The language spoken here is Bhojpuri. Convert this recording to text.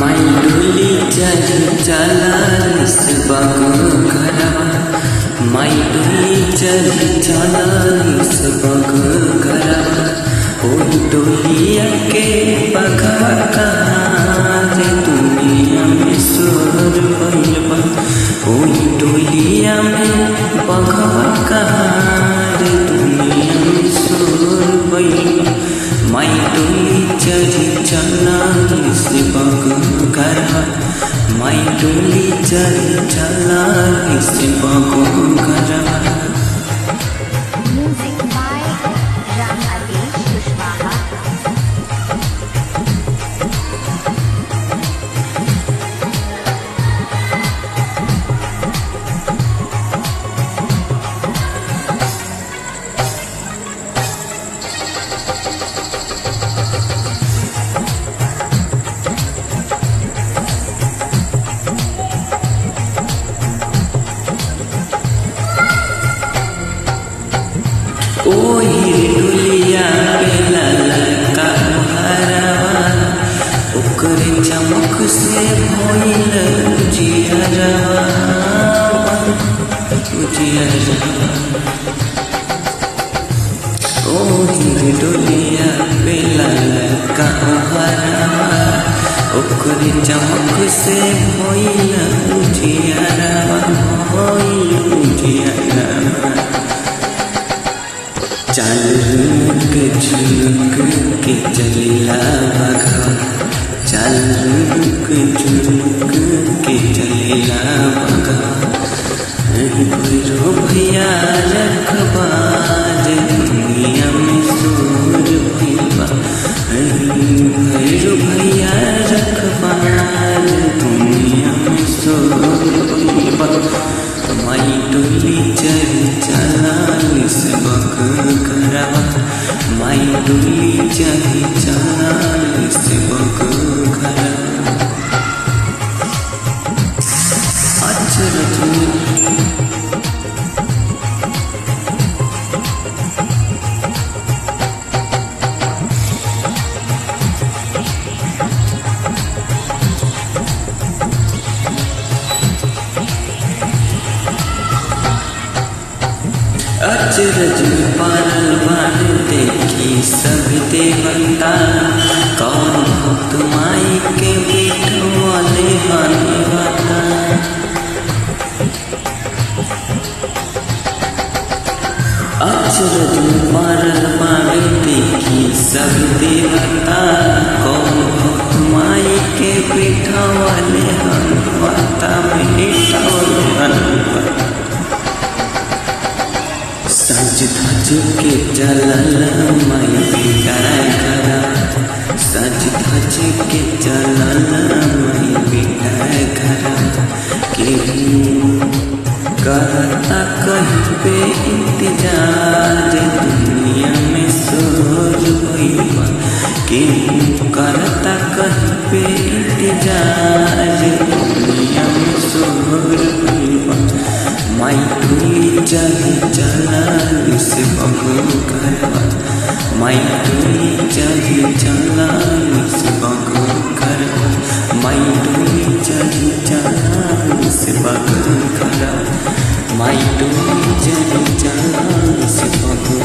डोली चली चलालिस बघरवा माई डोली चली चलालिस बघरवा ओ डोलिया के बघा कहाँ रे दुनिया में सुर भइलबा ओ डोलिया में बघा कहाँ रे दुनिया में सुर भइलबा माई डोली चली चलालिस बघरवा माई डोली चली चलालिस बघरवा। Music by Ram Adesh Kushwaha. ओही डोलिया पे ललका हरवा ओकरे चमक से भइल उजियरवा ओही डोलिया पे ललका हरवा ओकरे चमक से भइल उजियरवा चाल रुक झुक के चलिला बघा चाल रुक झुक के चलिला बघा भैरो भैया रखबा जे दुनिया में सुर भइलबा भैरो भैया रखबा जे दुनिया में सुर भइलबा माई डोली चली चलालिस बघरवा माई डोली चली चलालिस बघरवा। अचरज अचरज में पारल बाण देखी सभी देवता कौन भक्त माई के बिठवाले हनुवता अचरज में पारल बाण देखी सभी देवता कौन भक्त माई के बिठवाले हनुवता बिठवाले हनुवता। सज धज के चलल माई बिटाए घरा सज धज के चलल माई बिटाए घरा केहू करता कहीं पे इंतजार दुनिया में सोर भइलबा केहू करता कहीं पे इंतजार दुनिया में सोर भइलबा माई डोली चली चलालिस बघरवा माई डोली चली चलालिस बघरवा माई डोली चली चलालिस बघरवा माई डोली चली चलालिस बघरवा।